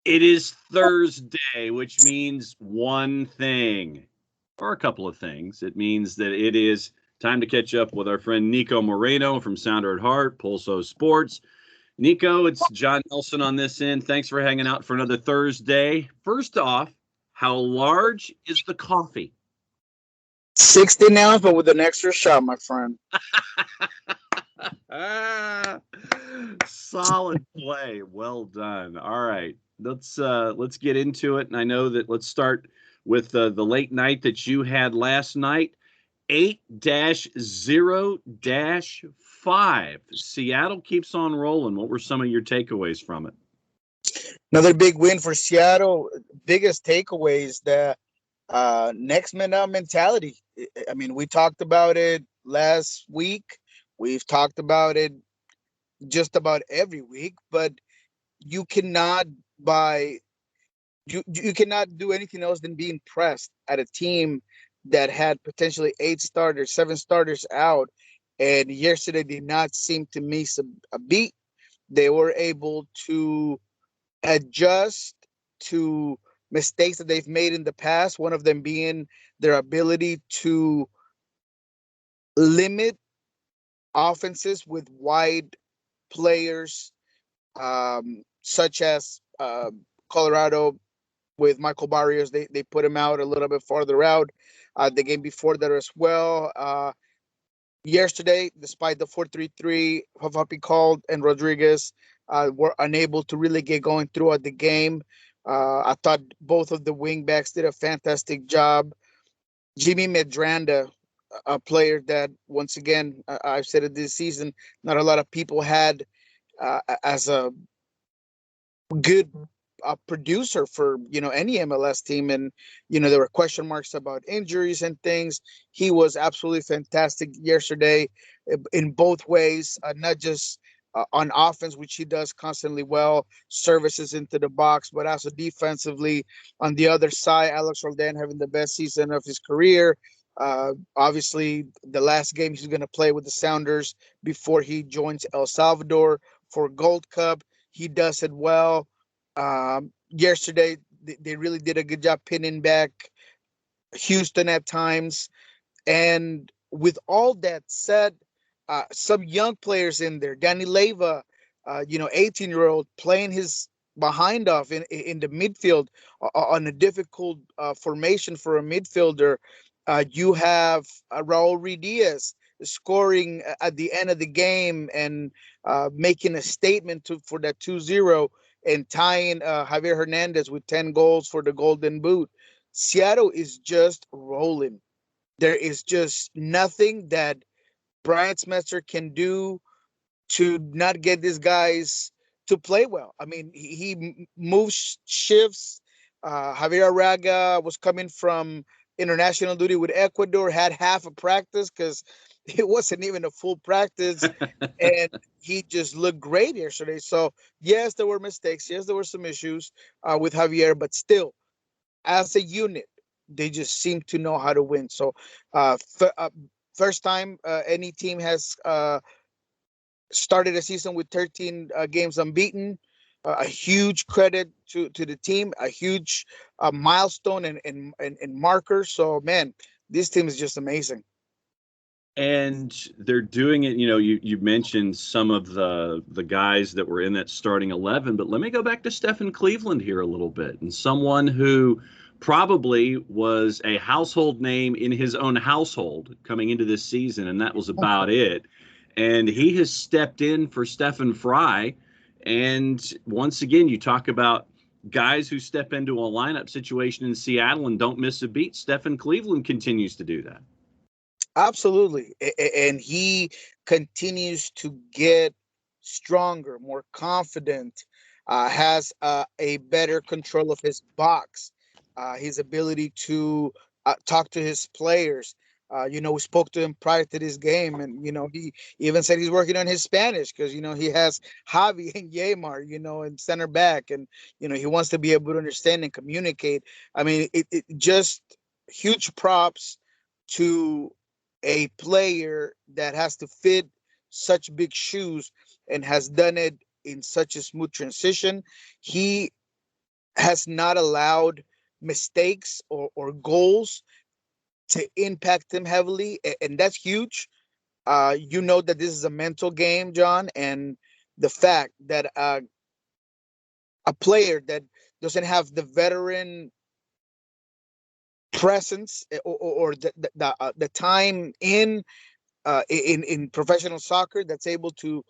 It is Thursday, which means one thing, or a couple of things. It means that it is time to catch up with our friend Niko Moreno from Sounder at Heart, Pulso Sports. Niko, it's John Nelson on this end. Thanks for hanging out for another Thursday. First off, how large is the coffee? 16 ounce, but with an extra shot, my friend. Ah, solid play. Well done. All right. Let's get into it. And I know that let's start with the late night that you had last night. 8-0-5. Seattle keeps on rolling. What were some of your takeaways from it? Another big win for Seattle. Biggest takeaways that next man up mentality. I mean, we talked about it last week. We've talked about it just about every week, but you cannot buy you cannot do anything else than be impressed at a team that had potentially 8 starters, 7 starters out, and yesterday did not seem to miss a beat. They were able to adjust to mistakes that they've made in the past. One of them being their ability to limit offenses with wide players, such as Colorado with Michael Barrios. They put him out a little bit farther out. The game before that as well. Yesterday, despite the 4-3-3, Fafapi called and Rodriguez were unable to really get going throughout the game. I thought both of the wingbacks did a fantastic job. Jimmy Medranda, a player that, once again, I've said it this season, not a lot of people had as a good producer for any MLS team, and there were question marks about injuries and things. He was absolutely fantastic yesterday in both ways, not just on offense, which he does constantly well, services into the box, but also defensively. On the other side, Alex Roldan having the best season of his career. Obviously, the last game he's going to play with the Sounders before he joins El Salvador for Gold Cup. He does it well. Yesterday, they really did a good job pinning back Houston at times. And with all that said, some young players in there, Danny Leyva, 18-year-old playing his behind off in the midfield on a difficult formation for a midfielder. You have Raul Ruiz scoring at the end of the game and making a statement for that 2-0 and tying Javier Hernandez with 10 goals for the Golden Boot. Seattle is just rolling. There is just nothing that Brian Smetzer can do to not get these guys to play well. I mean, he moves shifts. Javier Araga was coming from international duty with Ecuador, had half a practice because it wasn't even a full practice, and he just looked great yesterday. So, yes, there were mistakes. Yes, there were some issues with Javier, but still, as a unit, they just seem to know how to win. So, first time any team has started a season with 13 games unbeaten. A huge credit to the team, a huge milestone and marker. So, man, this team is just amazing. And they're doing it. You mentioned some of the guys that were in that starting 11, but let me go back to Stephen Cleveland here a little bit, and someone who probably was a household name in his own household coming into this season, and that was about it. And he has stepped in for Stephen Fry. And once again, you talk about guys who step into a lineup situation in Seattle and don't miss a beat. Stephen Cleveland continues to do that. Absolutely. And he continues to get stronger, more confident, has a better control of his box, his ability to talk to his players. We spoke to him prior to this game, and he even said he's working on his Spanish because he has Javi and Yamar, and center back, and he wants to be able to understand and communicate. I mean, it just huge props to a player that has to fit such big shoes and has done it in such a smooth transition. He has not allowed mistakes or goals to impact him heavily, and that's huge. You know that this is a mental game, John, and the fact that a player that doesn't have the veteran presence or the time in professional soccer that's able to,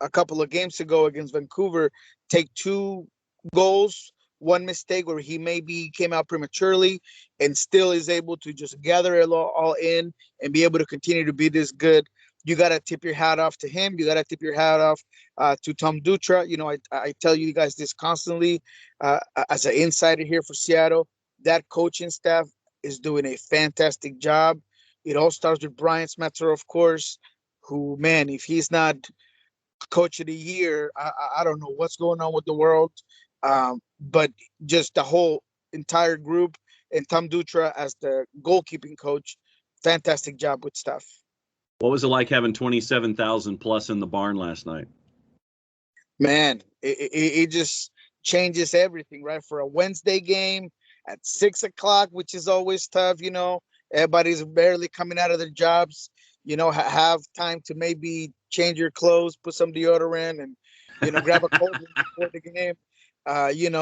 a couple of games ago against Vancouver, take 2 goals, one mistake where he maybe came out prematurely, and still is able to just gather it all in and be able to continue to be this good. You got to tip your hat off to him. You got to tip your hat off to Tom Dutra. I tell you guys this constantly as an insider here for Seattle. That coaching staff is doing a fantastic job. It all starts with Brian Smetzer, of course, who, man, if he's not coach of the year, I don't know what's going on with the world. But just the whole entire group, and Tom Dutra as the goalkeeping coach, fantastic job with stuff. What was it like having 27,000 plus in the barn last night? Man, it just changes everything, right? For a Wednesday game at 6 o'clock, which is always tough, everybody's barely coming out of their jobs, have time to maybe change your clothes, put some deodorant, and, grab a cold one before the game.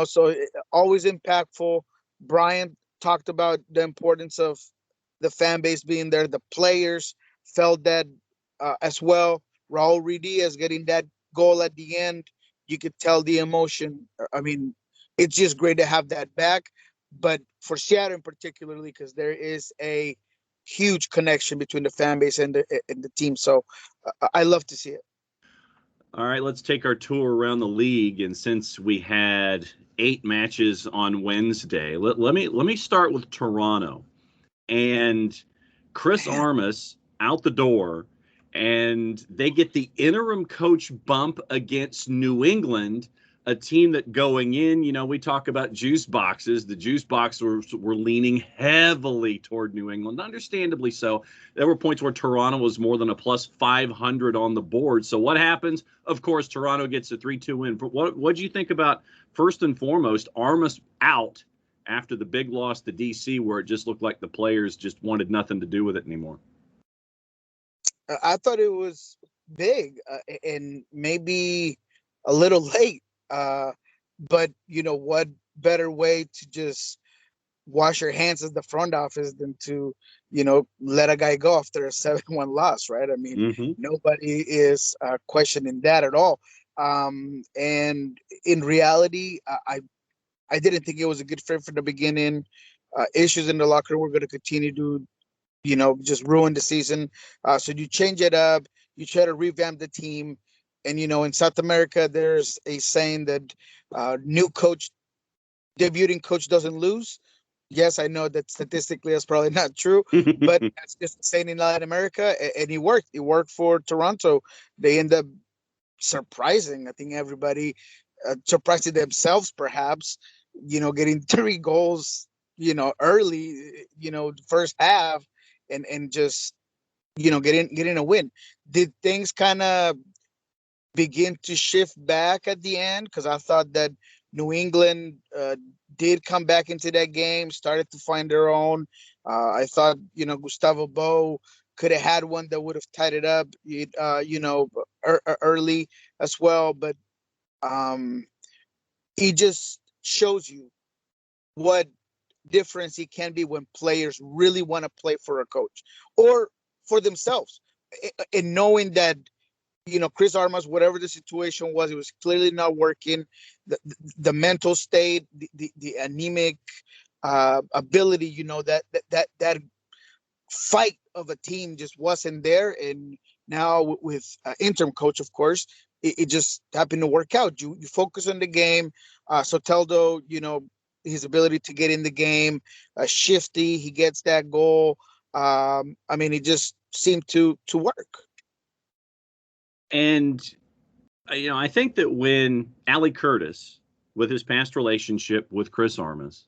So always impactful. Brian talked about the importance of the fan base being there. The players felt that as well. Raul Ruiz getting that goal at the end, you could tell the emotion. I mean, it's just great to have that back. But for Seattle in particularly, because there is a huge connection between the fan base and the team. So I love to see it. All right, let's take our tour around the league. And since we had 8 matches on Wednesday, let me start with Toronto. And Chris Armas out the door, and they get the interim coach bump against New England, a team that going in, we talk about juice boxes. The juice boxes were leaning heavily toward New England, understandably so. There were points where Toronto was more than a plus 500 on the board. So what happens? Of course, Toronto gets a 3-2 win. What do you think about, first and foremost, Armas out after the big loss to DC, where it just looked like the players just wanted nothing to do with it anymore? I thought it was big and maybe a little late. But what better way to just wash your hands as the front office than to, let a guy go after a 7-1 loss, right? I mean, nobody is questioning that at all. And in reality, I didn't think it was a good fit from the beginning. Issues in the locker room were going to continue to, just ruin the season. So you change it up, you try to revamp the team. And, in South America, there's a saying that new coach, debuting coach doesn't lose. Yes, I know that statistically that's probably not true, but that's just the saying in Latin America. And it worked. It worked for Toronto. They end up surprising, I think, everybody, surprising themselves, perhaps, getting 3 goals, early, first half, and just, getting a win. Did things kind of begin to shift back at the end? Because I thought that New England did come back into that game, started to find their own. I thought, Gustavo Bo could have had one that would have tied it up, early as well. But he just shows you what difference it can be when players really want to play for a coach or for themselves, and knowing that, Chris Armas, whatever the situation was, it was clearly not working. The mental state, the anemic ability, that fight of a team just wasn't there. And now with interim coach, of course, it just happened to work out. You focus on the game. Soteldo, his ability to get in the game, shifty, he gets that goal. I mean, it just seemed to work. And, I think that when Ali Curtis, with his past relationship with Chris Armas,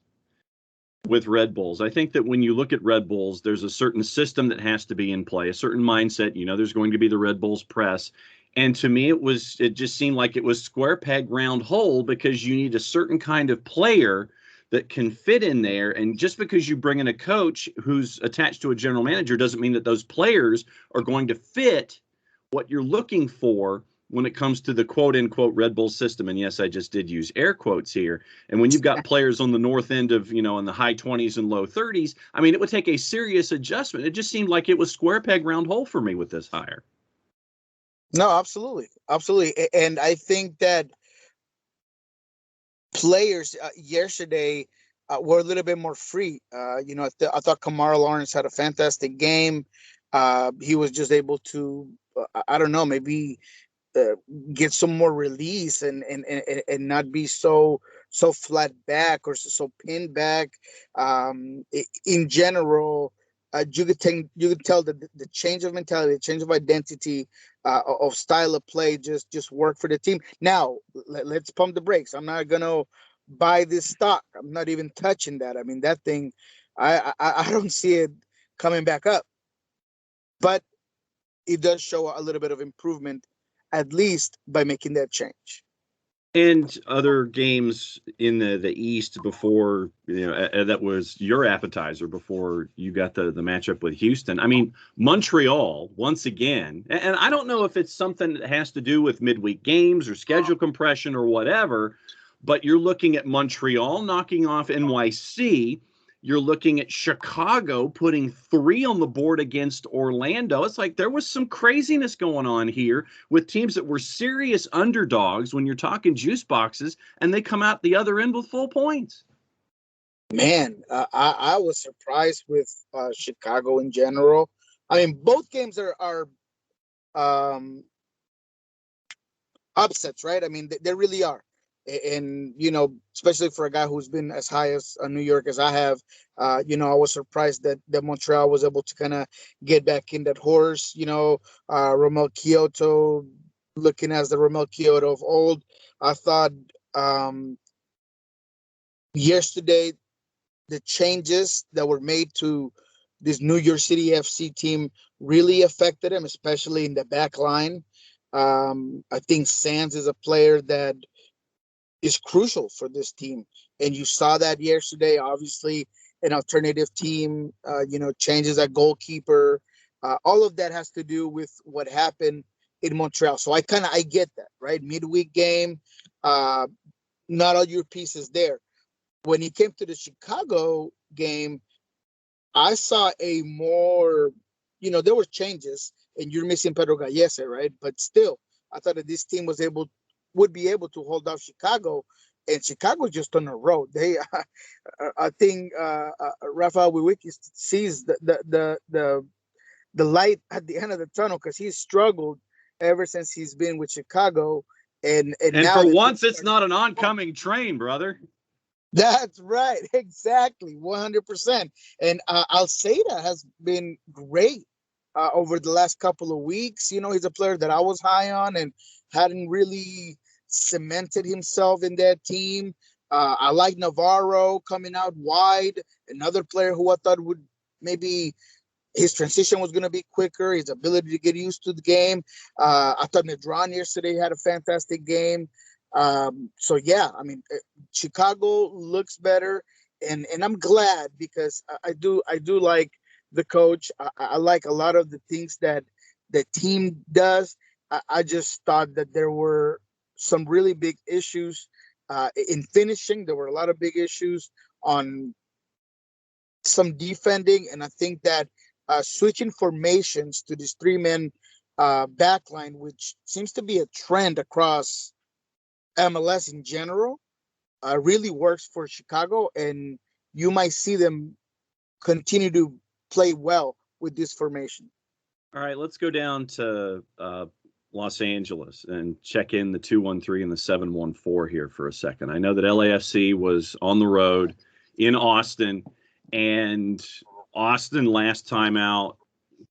with Red Bulls, I think that when you look at Red Bulls, there's a certain system that has to be in play, a certain mindset. There's going to be the Red Bulls press. And to me, it just seemed like it was square peg, round hole, because you need a certain kind of player that can fit in there. And just because you bring in a coach who's attached to a general manager doesn't mean that those players are going to fit what you're looking for when it comes to the quote unquote Red Bull system. And yes, I just did use air quotes here. And when you've got players on the north end of, in the high 20s and low 30s, I mean, it would take a serious adjustment. It just seemed like it was square peg, round hole for me with this hire. No, absolutely, absolutely, and I think that players yesterday were a little bit more free. I thought Kamara Lawrence had a fantastic game. He was just able to, I don't know, maybe uh, get some more release and not be so flat back or so pinned back. In general, you could tell that the change of mentality, the change of identity, of style of play just worked for the team. Now let's pump the brakes. I'm not gonna buy this stock. I'm not even touching that. I mean, that thing, I don't see it coming back up, but it does show a little bit of improvement, at least by making that change. And other games in the East before, that was your appetizer before you got the matchup with Houston. I mean, Montreal, once again, and I don't know if it's something that has to do with midweek games or schedule compression or whatever, but you're looking at Montreal knocking off NYC. You're looking at Chicago putting 3 on the board against Orlando. It's like there was some craziness going on here with teams that were serious underdogs when you're talking juice boxes, and they come out the other end with full points. Man, I was surprised with Chicago in general. I mean, both games are um, upsets, right? I mean, they really are. And, especially for a guy who's been as high as New York as I have, I was surprised that Montreal was able to kind of get back in that horse. Romel Kyoto looking as the Romel Kyoto of old. I thought yesterday the changes that were made to this New York City FC team really affected him, especially in the back line. I think Sands is a player that is crucial for this team. And you saw that yesterday. Obviously, an alternative team, changes at goalkeeper. All of that has to do with what happened in Montreal. So I get that, right? Midweek game, uh, not all your pieces there. When he came to the Chicago game, I saw a more, there were changes, and you're missing Pedro Gallese, right? But still, I thought that this team would be able to hold off Chicago, and Chicago just on a road. I think Rafael Wawicki sees the light at the end of the tunnel, because he's struggled ever since he's been with Chicago, and And now for that once, it's not an oncoming train, brother. that's right. Exactly. 100%. And Alceida has been great over the last couple of weeks. He's a player that I was high on and hadn't really cemented himself in that team. I like Navarro coming out wide, another player who I thought would maybe his transition was going to be quicker, his ability to get used to the game. I thought Nedron yesterday had a fantastic game. So yeah, I mean, Chicago looks better, and I'm glad, because I do like the coach. I like a lot of the things that the team does. I just thought that there were some really big issues in finishing. There were a lot of big issues on some defending, and I think that switching formations to this 3-man backline, which seems to be a trend across MLS in general, really works for Chicago, and you might see them continue to play well with this formation. All right, let's go down to Los Angeles and check in the 213 and the 714 here for a second. I know that LAFC was on the road in Austin, and Austin last time out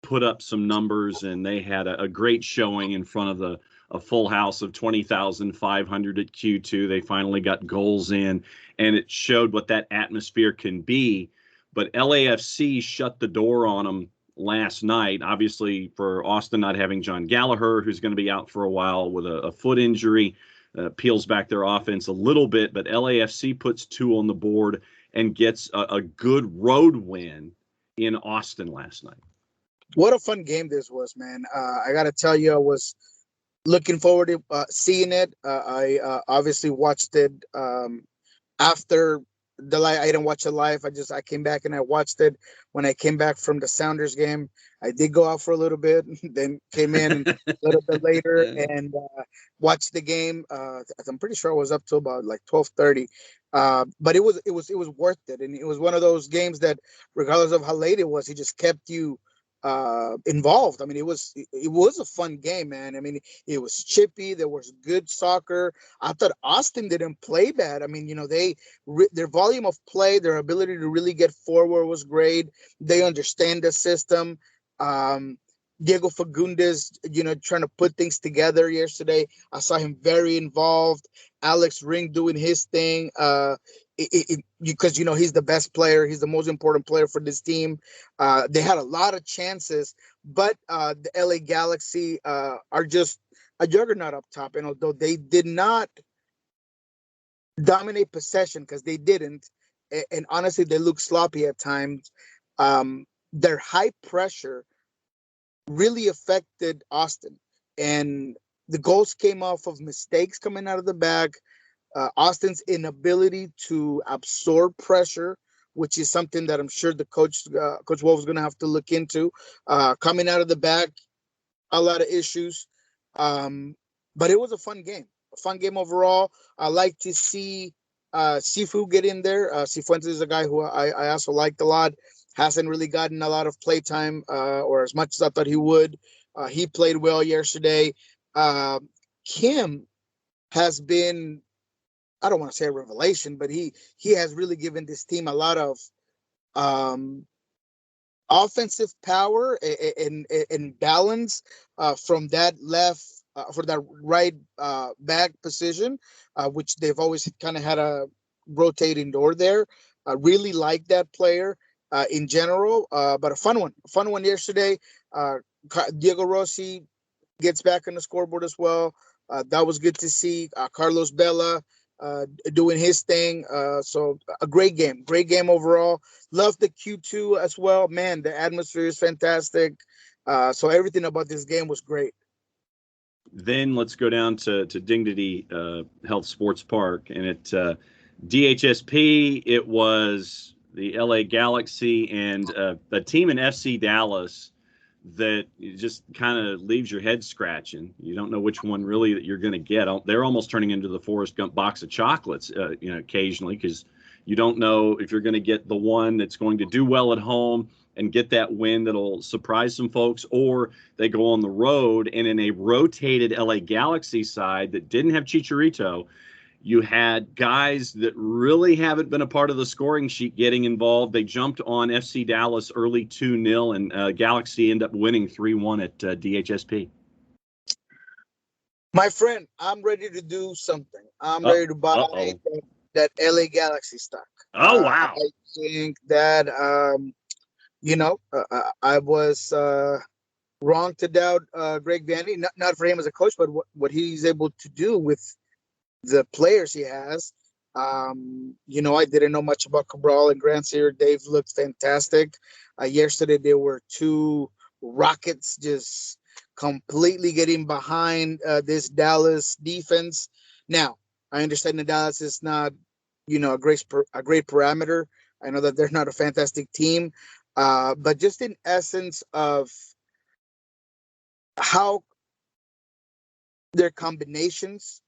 put up some numbers, and they had a great showing in front of a full house of 20,500 at Q2. They finally got goals in, and it showed what that atmosphere can be. But LAFC shut the door on them last night. Obviously, for Austin not having John Gallagher, who's going to be out for a while with a foot injury, peels back their offense a little bit. But LAFC puts 2 on the board and gets a good road win in Austin last night. What a fun game this was, man. I got to tell you, I was looking forward to seeing it. I obviously watched it after the live. I didn't watch it live. I came back and I watched it when I came back from the Sounders game. I did go out for a little bit, then came in a little bit later and watched the game. I'm pretty sure I was up till about like 12:30. But it was worth it, and it was one of those games that, regardless of how late it was, it just kept you involved. I mean, it was a fun game, man. I mean, it was chippy. There was good soccer. I thought Austin didn't play bad. I mean, their volume of play, their ability to really get forward was great. They understand the system. Diego Fagundes, trying to put things together yesterday. I saw him very involved. Alex Ring doing his thing. Because he's the best player, he's the most important player for this team. They had a lot of chances, but the LA Galaxy are just a juggernaut up top. And although they did not dominate possession, because they didn't, and honestly, they look sloppy at times. Their high pressure really affected Austin, and the goals came off of mistakes coming out of the back. Austin's inability to absorb pressure, which is something that I'm sure the Coach Wolf is going to have to look into. Coming out of the back, a lot of issues, but it was a fun game overall. I like to see Sifu get in there. Cifuentes is a guy who I also liked a lot. Hasn't really gotten a lot of play time, or as much as I thought he would. He played well yesterday. Kim has been, I don't want to say a revelation, but he has really given this team a lot of offensive power and balance from that left for that right back position, which they've always kind of had a rotating door there. I really like that player in general, but a fun one yesterday. Diego Rossi gets back on the scoreboard as well. That was good to see. Carlos Bella doing his thing. So a great game overall. Love the Q2 as well. Man, the atmosphere is fantastic. So everything about this game was great. Then let's go down to Dignity Health Sports Park, and at DHSP it was the LA Galaxy and a team in FC Dallas that just kind of leaves your head scratching. You don't know which one really that you're going to get. They're almost turning into the Forrest Gump box of chocolates, occasionally, because you don't know if you're going to get the one that's going to do well at home and get that win that'll surprise some folks, or they go on the road and in a rotated LA Galaxy side that didn't have Chicharito, you had guys that really haven't been a part of the scoring sheet getting involved. They jumped on FC Dallas early 2-0, and Galaxy ended up winning 3-1 at DHSP. My friend, I'm ready to do something. I'm ready to buy that LA Galaxy stock. Wow. I think that, I was wrong to doubt Greg Vanny, not for him as a coach, but what he's able to do with the players he has. I didn't know much about Cabral and Grant Sear. They've looked fantastic. Yesterday, there were 2 Rockets just completely getting behind this Dallas defense. Now, I understand that Dallas is not, a great parameter. I know that they're not a fantastic team, but just in essence of how their combinations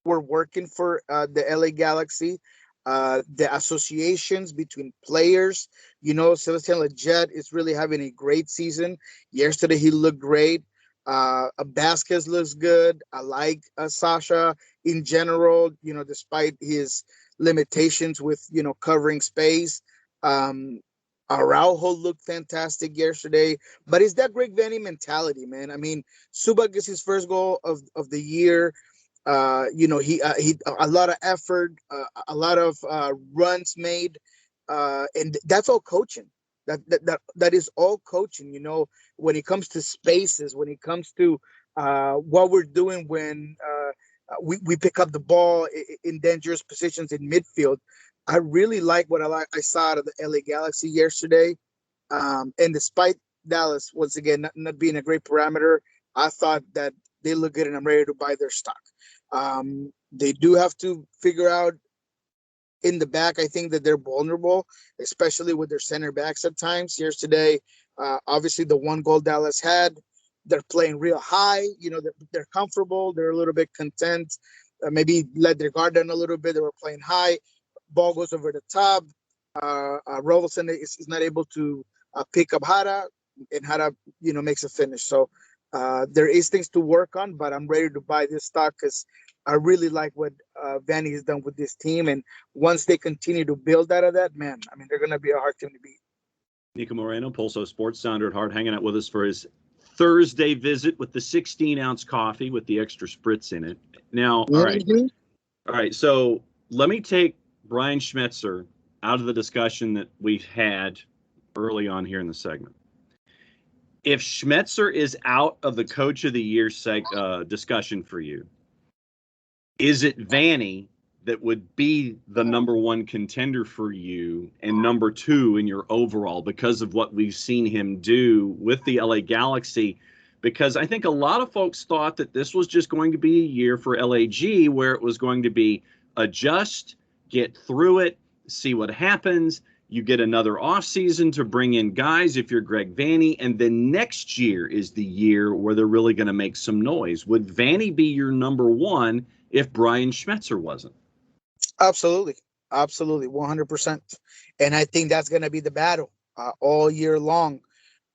were working for the LA Galaxy. The associations between players, Sebastian Lletget is really having a great season. Yesterday, he looked great. Vasquez looks good. I like Sasha in general, despite his limitations with, covering space. Araujo looked fantastic yesterday, but it's that Greg Vanny mentality, man. I mean, Subak gets his first goal of the year. He a lot of effort, a lot of runs made, and that's all coaching. That is all coaching. When it comes to spaces, when it comes to what we're doing when we pick up the ball in dangerous positions in midfield. I really like what I saw out of the LA Galaxy yesterday. And despite Dallas, once again, not being a great parameter, I thought that they look good and I'm ready to buy their stock. They do have to figure out in the back. I think that they're vulnerable, especially with their center backs at times. Yesterday, obviously, the one goal Dallas had, they're playing real high. They're comfortable. They're a little bit content. Maybe let their guard down a little bit. They were playing high. Ball goes over the top. Robertson is not able to pick up Hara, and Hara, makes a finish. So there is things to work on, but I'm ready to buy this stock because I really like what Vanny has done with this team. And once they continue to build out of that, man, I mean, they're going to be a hard team to beat. Niko Moreno, Pulso Sports Sounder at Heart, hanging out with us for his Thursday visit with the 16-ounce coffee with the extra spritz in it. Now, all right. All right, so let me take Brian Schmetzer out of the discussion that we've had early on here in the segment. If Schmetzer is out of the Coach of the Year discussion for you, is it Vanny that would be the number one contender for you and number two in your overall because of what we've seen him do with the LA Galaxy? Because I think a lot of folks thought that this was just going to be a year for LAG where it was going to be adjust, get through it, see what happens. You get another offseason to bring in guys if you're Greg Vanny, and then next year is the year where they're really going to make some noise. Would Vanny be your number one if Brian Schmetzer wasn't? Absolutely. Absolutely. 100%. And I think that's going to be the battle all year long.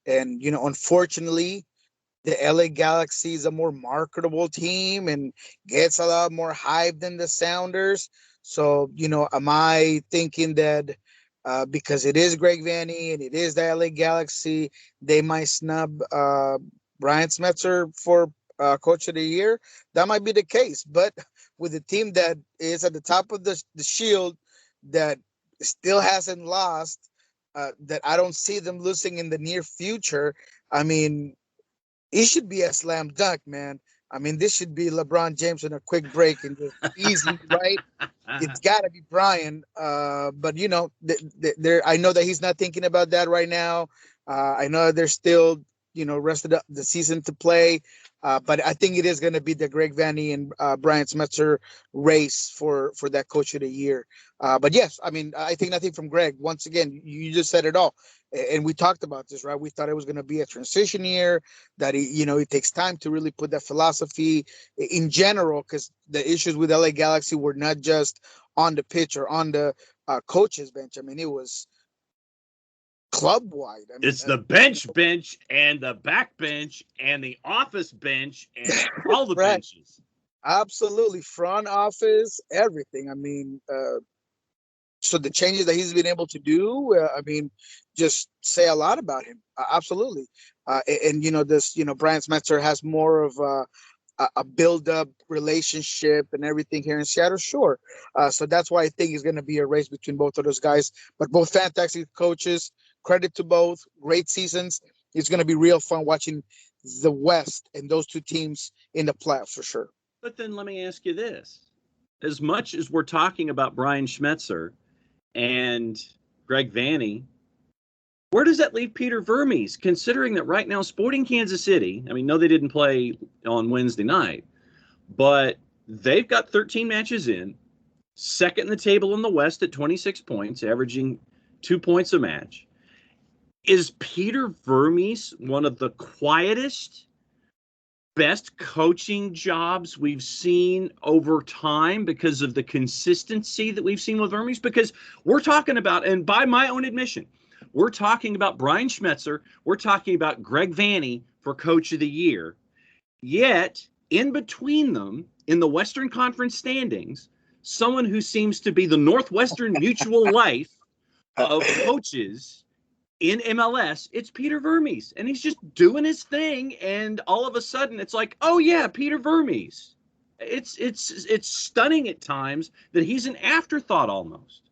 And, unfortunately, the LA Galaxy is a more marketable team and gets a lot more hype than the Sounders. So, am I thinking that because it is Greg Vanny and it is the LA Galaxy, they might snub Brian Schmetzer for Coach of the Year? That might be the case. But with a team that is at the top of the shield, that still hasn't lost, that I don't see them losing in the near future, I mean, it should be a slam dunk, man. I mean, this should be LeBron James in a quick break and just easy, right? It's got to be Brian. But, I know that he's not thinking about that right now. I know there's still, rest of the season to play. But I think it is going to be the Greg Vanny and Brian Schmetzer race for that Coach of the Year. But yes, I mean, I think nothing from Greg. Once again, you just said it all. And we talked about this, right? We thought it was going to be a transition year, that it takes time to really put that philosophy in general, because the issues with LA Galaxy were not just on the pitch or on the coach's bench. I mean, it was club wide. I mean, it's the bench and the back bench and the office bench and all the right. benches. Absolutely. Front office, everything. I mean, so the changes that he's been able to do, just say a lot about him. Absolutely. And Brian Schmetzer has more of a build-up relationship and everything here in Seattle. Sure. So that's why I think it's going to be a race between both of those guys. But both fantastic coaches. Credit to both. Great seasons. It's going to be real fun watching the West and those two teams in the playoffs for sure. But then let me ask you this. As much as we're talking about Brian Schmetzer and Greg Vanny, where does that leave Peter Vermes, considering that right now Sporting Kansas City, I mean, no, they didn't play on Wednesday night, but they've got 13 matches in, second in the table in the West at 26 points, averaging 2 points a match. Is Peter Vermes one of the quietest, best coaching jobs we've seen over time because of the consistency that we've seen with Vermes? Because we're talking about, and by my own admission, we're talking about Brian Schmetzer, we're talking about Greg Vanny for Coach of the Year. Yet, in between them, in the Western Conference standings, someone who seems to be the Northwestern Mutual Life of coaches in MLS, it's Peter Vermes, and he's just doing his thing, and all of a sudden it's like, oh yeah, Peter Vermes. It's stunning at times that he's an afterthought almost.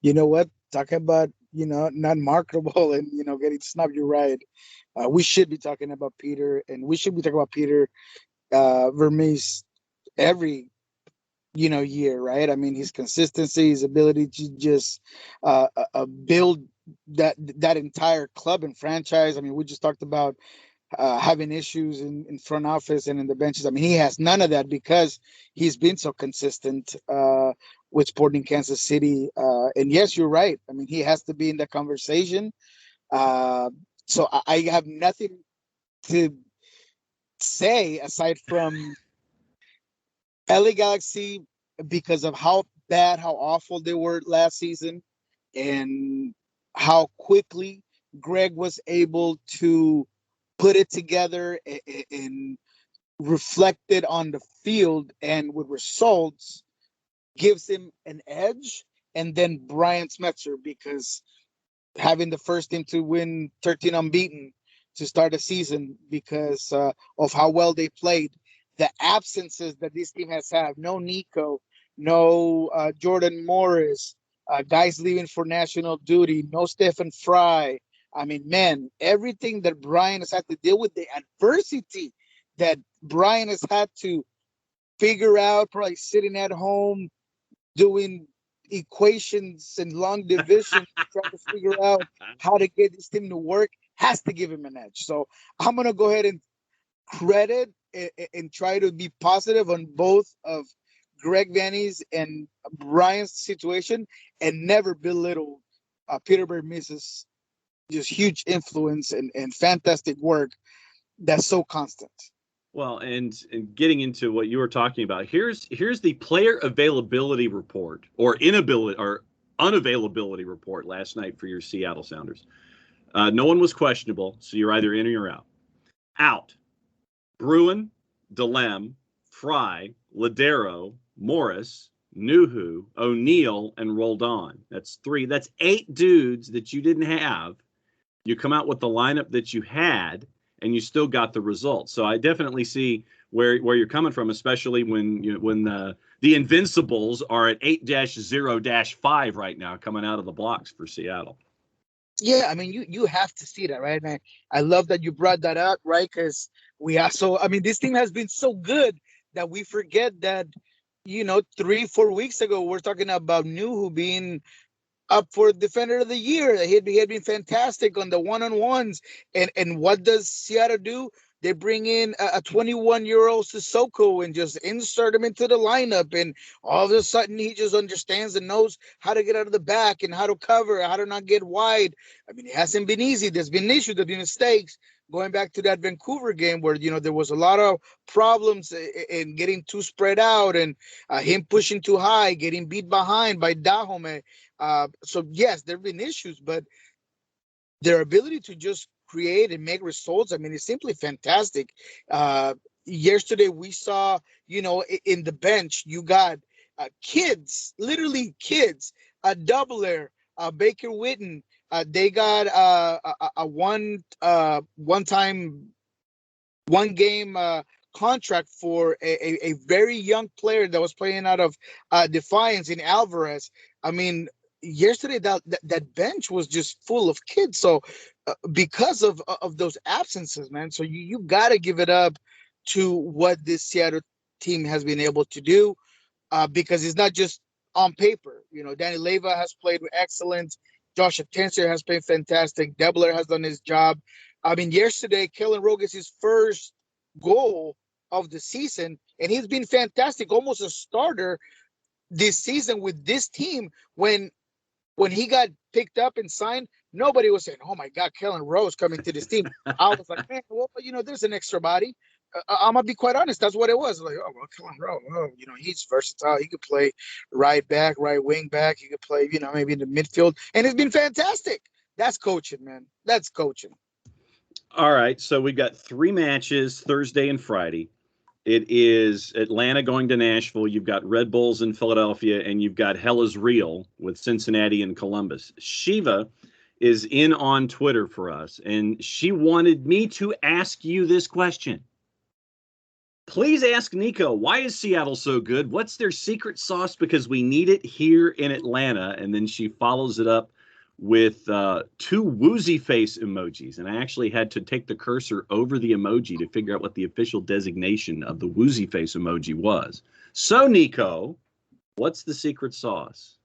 You know what? Talking about, not marketable and, getting snubbed. You're right. We should be talking about Peter, and we should be talking about Peter Vermees every, year, right? I mean, his consistency, his ability to just build that entire club and franchise. I mean, we just talked about having issues in front office and in the benches. I mean, he has none of that because he's been so consistent with Sporting Kansas City. And yes, you're right. I mean, he has to be in the conversation. So I have nothing to say aside from LA Galaxy, because of how bad, how awful they were last season, and how quickly Greg was able to put it together and reflect it on the field and with results gives him an edge. And then Brian Smetzer, because having the first team to win 13 unbeaten to start the season because of how well they played. The absences that this team has had, no Niko, no Jordan Morris, guys leaving for national duty, no Stephen Fry. I mean, man, everything that Brian has had to deal with, the adversity that Brian has had to figure out, probably sitting at home doing equations and long division, trying to figure out how to get this team to work, has to give him an edge. So I'm gonna go ahead and credit and try to be positive on both of Greg Vanny's and Brian's situation, and never belittle Peter Vermees' just huge influence and fantastic work that's so constant. Well, and getting into what you were talking about, here's the player availability report or inability or unavailability report last night for your Seattle Sounders. No one was questionable, so you're either in or you're out. Out: Bruin, Delem, Fry, Ladero, Morris, Nuhu, O'Neill, and Roldan. That's three. That's 8 dudes that you didn't have. You come out with the lineup that you had, and you still got the result. So I definitely see where you're coming from, especially when the Invincibles are at 8-0-5 right now, coming out of the blocks for Seattle. Yeah, I mean, you have to see that, right, man? I love that you brought that up, right? Because we also, I mean, this team has been so good that we forget that, 3-4 weeks ago, we're talking about Nuhu being up for Defender of the Year. He had been fantastic on the one-on-ones. And what does Seattle do? They bring in a 21-year-old Sissoko and just insert him into the lineup. And all of a sudden, he just understands and knows how to get out of the back and how to cover, how to not get wide. I mean, it hasn't been easy. There's been issues, there's been mistakes. Going back to that Vancouver game where, there was a lot of problems in getting too spread out and him pushing too high, getting beat behind by Dahome. So, yes, there have been issues, but their ability to just create and make results, I mean, it's simply fantastic. Yesterday, we saw, in the bench, you got kids, literally kids, a doubler, Baker Witten. They got a one-time, one-game contract for a very young player that was playing out of Defiance in Alvarez. I mean, yesterday that bench was just full of kids. So because of those absences, man, so you got to give it up to what this Seattle team has been able to do, because it's not just on paper. Danny Leyva has played excellent. Josh Atencio has played fantastic. Debler has done his job. I mean, yesterday, Kellen Rogas' first goal of the season, and he's been fantastic, almost a starter this season with this team. When he got picked up and signed, nobody was saying, "Oh my God, Kellen Rose coming to this team." I was like, "Man, well, there's an extra body." I'm gonna be quite honest. That's what it was. Like, oh well, Kellen Rose. Oh, he's versatile. He could play right back, right wing back. He could play, maybe in the midfield, and it's been fantastic. That's coaching, man. That's coaching. All right, so we've got 3 matches Thursday and Friday. It is Atlanta going to Nashville. You've got Red Bulls in Philadelphia, and you've got Hell is Real with Cincinnati and Columbus. Shiva is in on Twitter for us, and she wanted me to ask you this question. Please ask Niko, why is Seattle so good? What's their secret sauce? Because we need it here in Atlanta. And then she follows it up with two woozy face emojis. And I actually had to take the cursor over the emoji to figure out what the official designation of the woozy face emoji was. So, Niko, what's the secret sauce?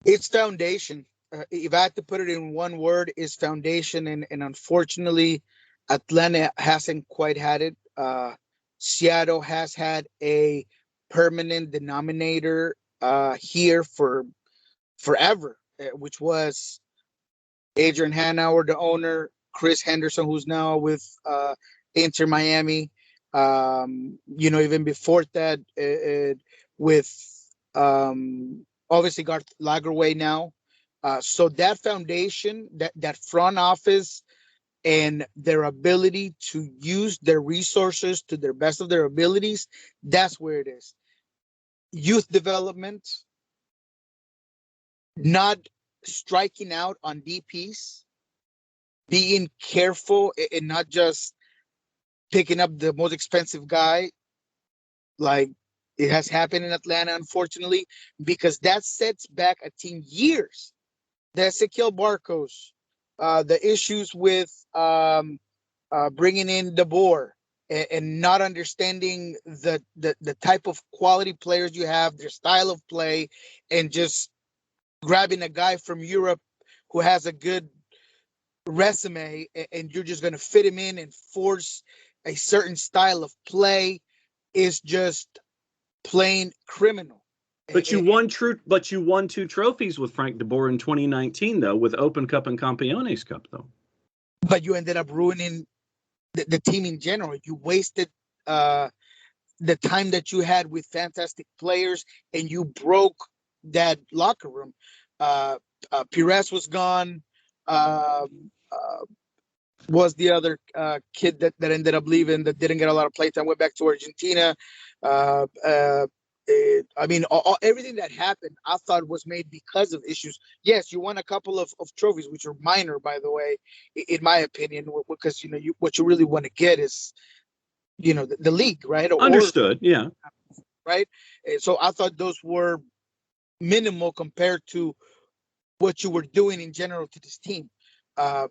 It's foundation. If I had to put it in one word, is foundation. And unfortunately, Atlanta hasn't quite had it. Seattle has had a permanent denominator here for forever, which was Adrian Hanauer, the owner, Chris Henderson, who's now with Inter Miami. Even before that, with obviously Garth Lagerwey now. So that foundation, that front office, and their ability to use their resources to their best of their abilities, that's where it is. Youth development, not striking out on DPs, being careful and not just picking up the most expensive guy like it has happened in Atlanta, unfortunately, because that sets back a team years. The Ezequiel Barcos, the issues with bringing in DeBoer and not understanding the type of quality players you have, their style of play, and just grabbing a guy from Europe who has a good resume and you're just going to fit him in and force a certain style of play is just plain criminal. But you won two trophies with Frank DeBoer in 2019, though, with Open Cup and Campeones Cup, though. But you ended up ruining the team in general. You wasted the time that you had with fantastic players, and you broke that locker room. Pires was gone. Was the other kid that ended up leaving that didn't get a lot of playtime, went back to Argentina. Everything that happened, I thought was made because of issues. Yes, you won a couple of trophies, which are minor, by the way, in my opinion, because what you really want to get is the league, right? Understood. Yeah. Right. So I thought those were minimal compared to what you were doing in general to this team.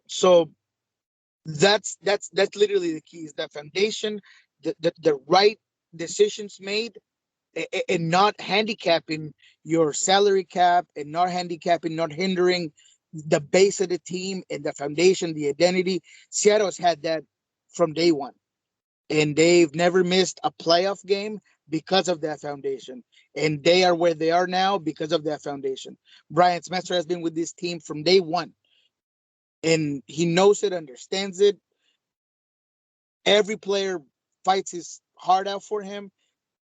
So that's literally the key, is that foundation, the right decisions made, and not handicapping your salary cap, and not hindering the base of the team and the foundation, the identity. Seattle's had that from day one, and they've never missed a playoff game because of that foundation. And they are where they are now because of that foundation. Brian Smester has been with this team from day one, and he knows it, understands it. Every player fights his heart out for him.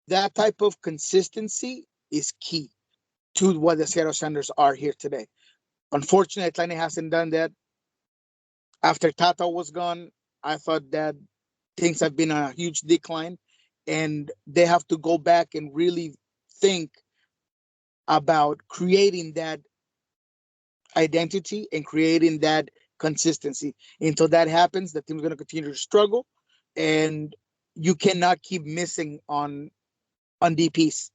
That type of consistency is key to what the Seattle Sounders are here today. Unfortunately, Atlanta hasn't done that. After Tata was gone, I thought that things have been a huge decline, and they have to go back and really think about creating that identity and creating that consistency. Until that happens, the team's going to continue to struggle, and you cannot keep missing on DPs.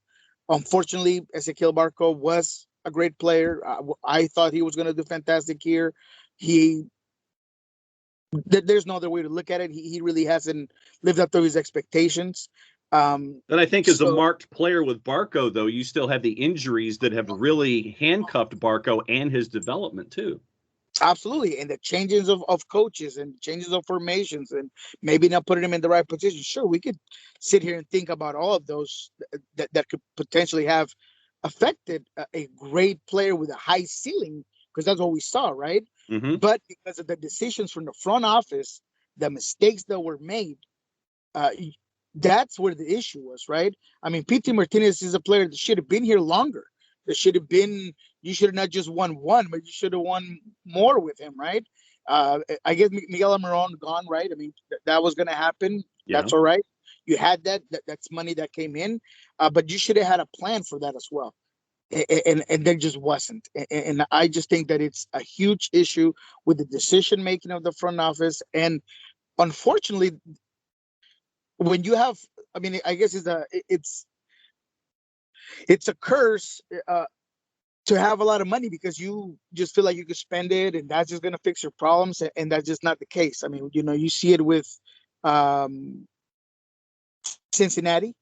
Unfortunately, Ezequiel Barco was a great player. I thought he was going to do fantastic here. He There's no other way to look at it. He really hasn't lived up to his expectations. That I think is a So marked player with Barco, though. You still have the injuries that have really handcuffed Barco and his development, too. absolutely, and the changes of coaches and changes of formations and maybe not putting him in the right position. Sure, we could sit here and think about all of those that could potentially have affected a great player with a high ceiling, because that's what we saw, right? Mm-hmm. But because of the decisions from the front office, the mistakes that were made, uh, that's where the issue was, right? I mean, PT Martinez is a player that should have been here longer. That should have been. You should have not just won one, but you should have won more with him, right? I guess Miguel Almiron gone, right? I mean, that was going to happen. Yeah. That's all right. You had that's money that came in, but you should have had a plan for that as well. And there just wasn't. And I just think that it's a huge issue with the decision making of the front office. And unfortunately, when you have, I mean, I guess it's a curse. to have a lot of money because you just feel like you could spend it and that's just going to fix your problems. And that's just not the case. I mean, you see it with um, Cincinnati,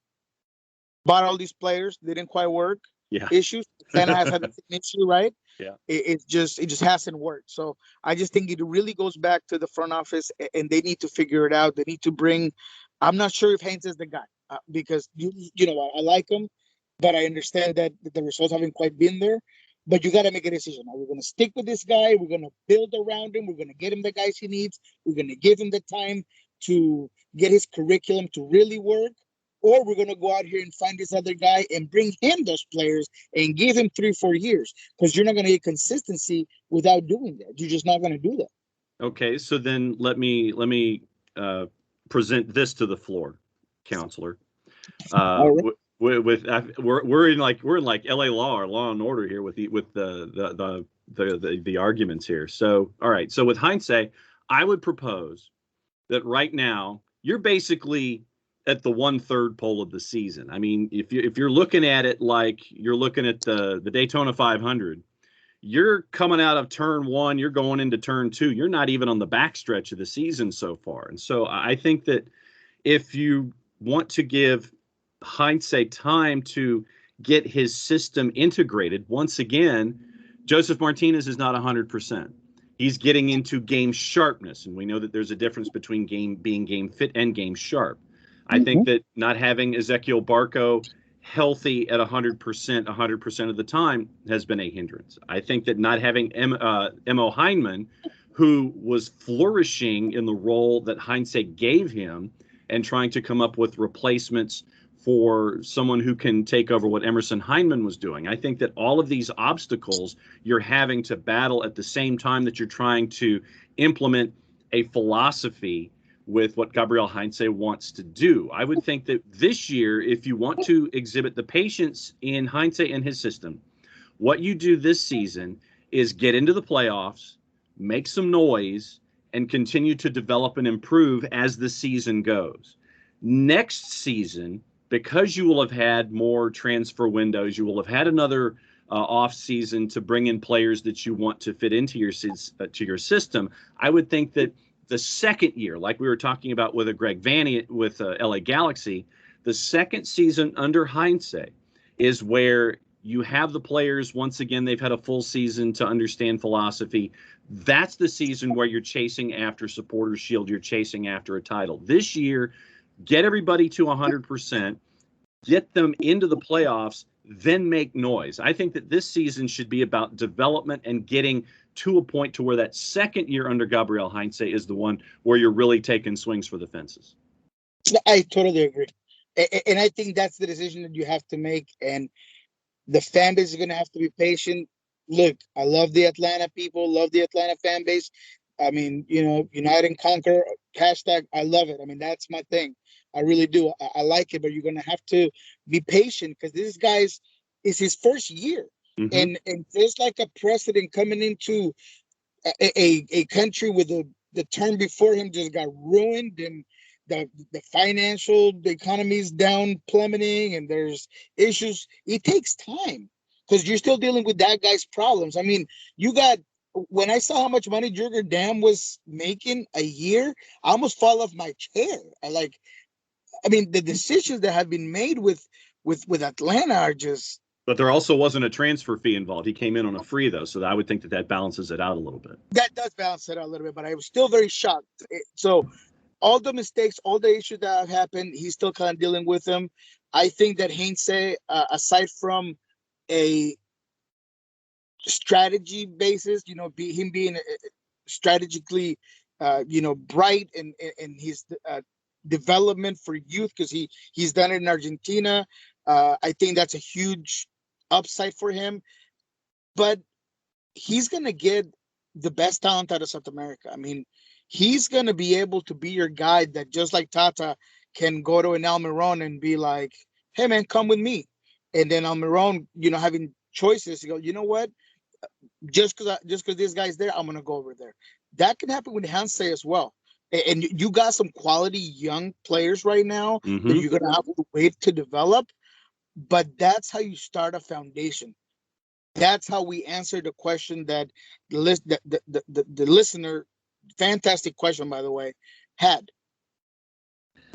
bought all these players, they didn't quite work. Yeah. Issues. Atlanta has had the same issue, right? Yeah. It just hasn't worked. So I just think it really goes back to the front office, and they need to figure it out. They need to bring. I'm not sure if Haynes is the guy because I like him, but I understand that the results haven't quite been there. But you got to make a decision. Are we going to stick with this guy? We're going to build around him. We're going to get him the guys he needs. We're going to give him the time to get his curriculum to really work, or we're going to go out here and find this other guy and bring him those players and give him 3-4 years, because you're not going to get consistency without doing that. You're just not going to do that. Okay, so then let me present this to the floor, counselor. All right. We're in like L.A. Law or Law and Order here with the arguments here. So all right, so with hindsight, I would propose that right now you're basically at the 1/3 pole of the season. I mean, if you're looking at it like you're looking at the Daytona 500, you're coming out of turn one, you're going into turn two. You're not even on the backstretch of the season so far. And so I think that if you want to give hindsight time to get his system integrated, once again, Joseph Martinez is not 100%. He's getting into game sharpness, and we know that there's a difference between being game fit and game sharp. I think that not having Ezequiel Barco healthy at 100% of the time has been a hindrance. I think that not having Mo Heineman, who was flourishing in the role that hindsight gave him and trying to come up with replacements for someone who can take over what Emerson Heineman was doing. I think that all of these obstacles you're having to battle at the same time that you're trying to implement a philosophy with what Gabriel Heinze wants to do. I would think that this year, if you want to exhibit the patience in Heinze and his system, what you do this season is get into the playoffs, make some noise, and continue to develop and improve as the season goes. Next season, because you will have had more transfer windows, you will have had another off season to bring in players that you want to fit into your system. I would think that the second year, like we were talking about with a Greg Vanney with LA Galaxy, the second season under Heinze is where you have the players. Once again, they've had a full season to understand philosophy. That's the season where you're chasing after Supporters Shield. You're chasing after a title. This year, get everybody to 100%, get them into the playoffs, then make noise. I think that this season should be about development and getting to a point to where that second year under Gabriel Heinze is the one where you're really taking swings for the fences. I totally agree. And I think that's the decision that you have to make. And the fan base is going to have to be patient. Look, I love the Atlanta people, love the Atlanta fan base. I mean, unite and conquer, hashtag, I love it. I mean, that's my thing. I really do. I like it, but you're going to have to be patient because this guy's is his first year. Mm-hmm. And there's like a precedent coming into a country with the term before him just got ruined, and the economy is down plummeting, and there's issues. It takes time because you're still dealing with that guy's problems. I mean, when I saw how much money Jurgen Damm was making a year, I almost fall off my chair. I mean, the decisions that have been made with Atlanta are just. But there also wasn't a transfer fee involved. He came in on a free, though, so I would think that balances it out a little bit. That does balance it out a little bit, but I was still very shocked. So all the mistakes, all the issues that have happened, he's still kind of dealing with them. I think that Heinze, aside from a strategy basis, him being strategically, bright and his development for youth, because he's done it in Argentina. I think that's a huge upside for him. But he's going to get the best talent out of South America. I mean, he's going to be able to be your guy that, just like Tata, can go to an Almiron and be like, hey, man, come with me. And then Almiron, having choices to go, you know what? Just because this guy's there, I'm going to go over there. That can happen with Hanse as well. And you got some quality young players right now Mm-hmm. that you're going to have to wait to develop. But that's how you start a foundation. That's how we answer the question that the listener, fantastic question by the way, had.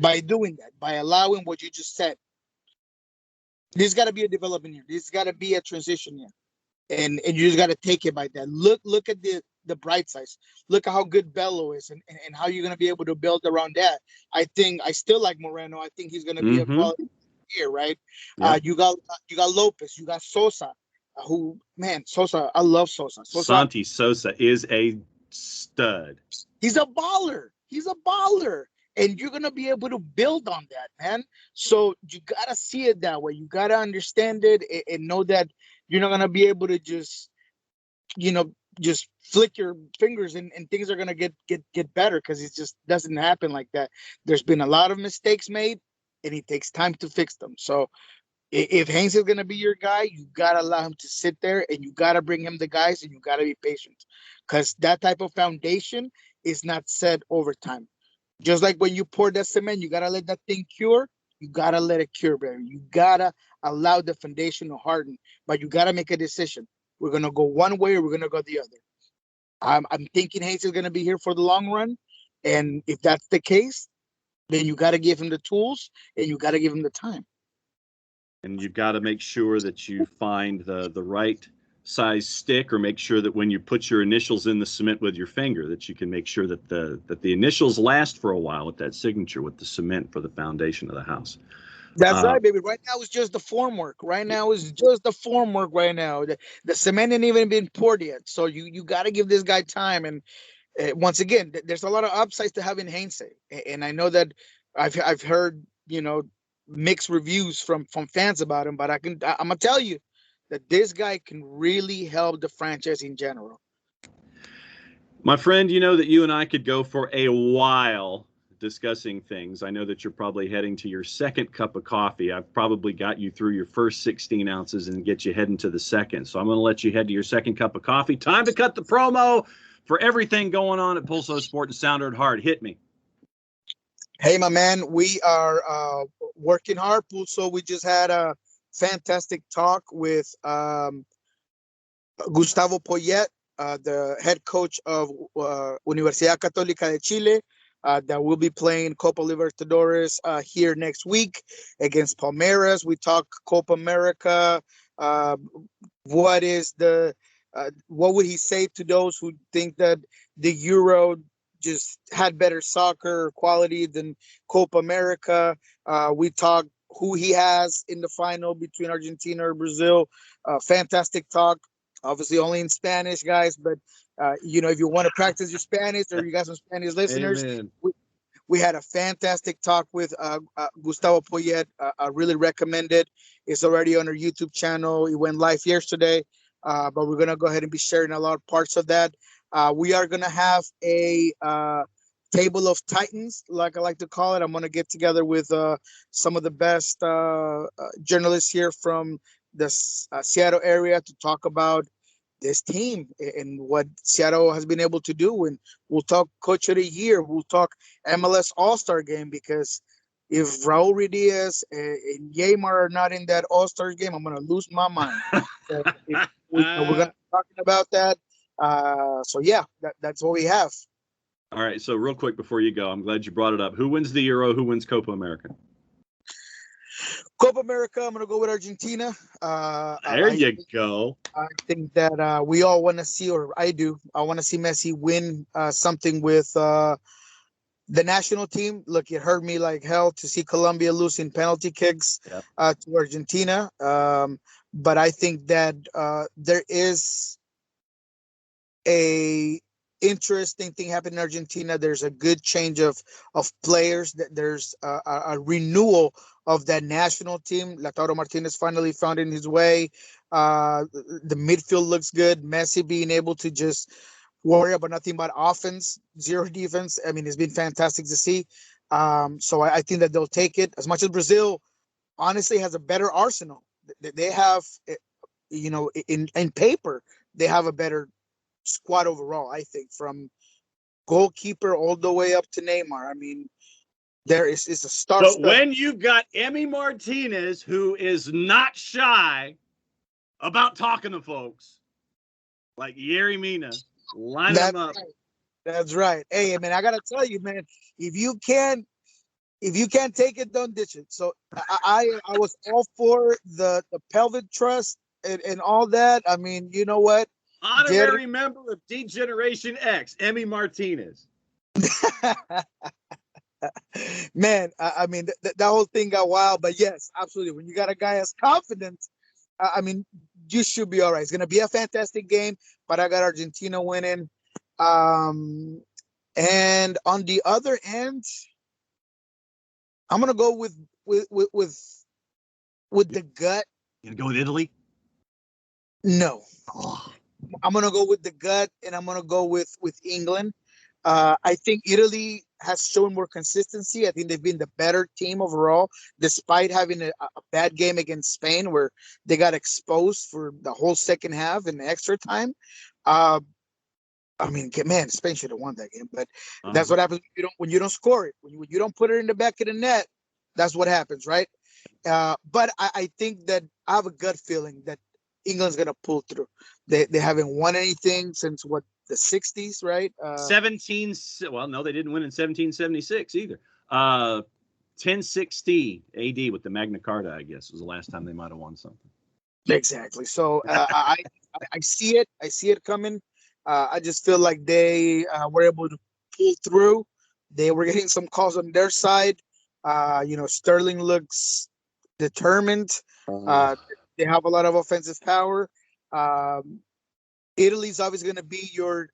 By doing that, by allowing what you just said, there's got to be a development here. There's got to be a transition here, and you just got to take it by that. Look at the bright sides. Look at how good Bello is, and how you're going to be able to build around that. I still like Moreno. I think he's going to be a Mm-hmm. quality here, right? Yep. You got Lopez, you got Sosa, who, man, Sosa, I love Sosa. Sosa, Santi Sosa is a stud. he's a baller. He's a baller. And you're gonna be able to build on that, man. So you gotta see it that way. You gotta understand it, and know that you're not gonna be able to just, you know, just flick your fingers, and things are gonna get better, because it just doesn't happen like that. There's been a lot of mistakes made, and it takes time to fix them. So if Haynes is gonna be your guy, you gotta allow him to sit there, and you gotta bring him the guys, and you gotta be patient, because that type of foundation is not set over time. Just like when you pour that cement, you gotta let that thing cure. You gotta let it cure, baby. You gotta allow the foundation to harden, but you gotta make a decision. We're gonna go one way, or we're gonna go the other. I'm thinking Hayes is gonna be here for the long run, and if that's the case, then you gotta give him the tools, and you gotta give him the time. And you've got to make sure that you find the right size stick, or make sure that when you put your initials in the cement with your finger, that you can make sure that the initials last for a while with that signature, with the cement for the foundation of the house. That's Uh, right, baby. Right now it's just the form work. Right now it's just the form work. Right now, the cement ain't even been poured yet. So you got to give this guy time. And once again, there's a lot of upsides to having Heinze, and I know that I've heard, mixed reviews from fans about him, but I'm gonna tell you that this guy can really help the franchise in general. my friend, you know that you and I could go for a while discussing things. I know that you're probably heading to your second cup of coffee. I've probably got you through your first 16 ounces and get you heading to the second. So I'm going to let you head to your second cup of coffee. Time to cut the promo for everything going on at Pulso Sport and Sounder at Heart. Hit me. Hey, my man, we are working hard. So we just had a fantastic talk with Gustavo Poyet, the head coach of Universidad Católica de Chile, that will be playing Copa Libertadores here next week against Palmeiras. We talk Copa America. Uh, what is what would he say to those who think that the Euro just had better soccer quality than Copa America? We talk who he has in the final between Argentina or Brazil. Fantastic talk, obviously only in Spanish, guys. But if you want to practice your Spanish, or you got some Spanish listeners, Amen. we had a fantastic talk with Gustavo Poyet. I really recommend it. It's already on our YouTube channel. It went live yesterday, but we're gonna go ahead and be sharing a lot of parts of that. We are gonna have a table of titans, like I like to call it. I'm gonna get together with some of the best journalists here from the Seattle area to talk about this team and what Seattle has been able to do. And we'll talk Coach of the Year. We'll talk MLS All-Star Game, because if Raul Ruidiaz and Yeimar are not in that All-Star game, I'm going to lose my mind. So we're going to be talking about that. So, yeah, that's what we have. All right. So real quick before you go, I'm glad you brought it up. Who wins the Euro? Who wins Copa America? Copa America, I'm going to go with Argentina. There you go. I think that we all want to see, or I do, I want to see Messi win something with the national team. Look, it hurt me like hell to see Colombia losing penalty kicks Yep. to Argentina. But I think that there is a interesting thing happening in Argentina. There's a good change of players. That there's a renewal of that national team. Lautaro Martinez finally found in his way. The midfield looks good. Messi being able to just worry about nothing but offense, zero defense. I mean, it's been fantastic to see. So I think that they'll take it. As much as Brazil honestly has a better arsenal, they have, in paper, they have a better squad overall. I think from goalkeeper all the way up to Neymar. I mean, there is a star But stud. when you've got Emmy Martinez, who is not shy about talking to folks like Yerry Mina, lining That's them up. right. That's right. Hey, man, I gotta tell you, man, if you can't take it, don't ditch it. So I was all for the pelvic thrust and all that. I mean, you know what? Honorary member of D-Generation X, Emmy Martinez. Man, I mean, that whole thing got wild, but yes, absolutely. When you got a guy as confident, I mean, you should be all right. It's going to be a fantastic game, but I got Argentina winning. And on the other end, I'm going to go with the gut. You gonna go with Italy? No, Oh. I'm going to go with the gut, and I'm going to go with England. I think Italy has shown more consistency. I think they've been the better team overall, despite having a bad game against Spain, where they got exposed for the whole second half and extra time. Uh, I mean, man, Spain should have won that game, but that's what happens when you don't score it. When you don't put it in the back of the net, that's what happens, right? But I think that I have a gut feeling that England's gonna pull through. They haven't won anything since what, the 60s, right? 17. Well, no, they didn't win in 1776 either. 1060 AD with the Magna Carta, I guess, was the last time they might have won something. Exactly. So I see it. I see it coming. I just feel like they were able to pull through. They were getting some calls on their side. Sterling looks determined. They have a lot of offensive power. Italy's always going to be your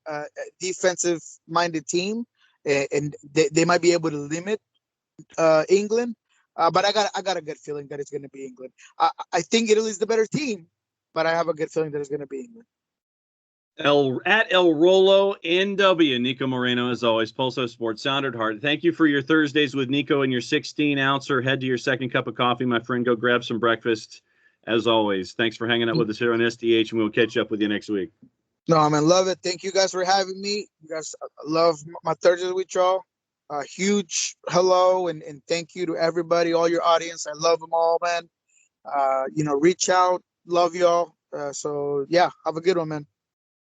defensive-minded team, and they might be able to limit England. But I got a good feeling that it's going to be England. I think Italy's the better team, but I have a good feeling that it's going to be England. At El Rolo NW, Niko Moreno, as always, Pulso Sports, Sound at Heart. Thank you for your Thursdays with Niko and your 16-ouncer. Head to your second cup of coffee, my friend. Go grab some breakfast. As always, thanks for hanging out with us here on SDH, and we'll catch up with you next week. No, man, love it. Thank you guys for having me. You guys love my Thursdays with y'all. Huge hello and thank you to everybody, all your audience. I love them all, man. Reach out. Love y'all. So, yeah, have a good one, man.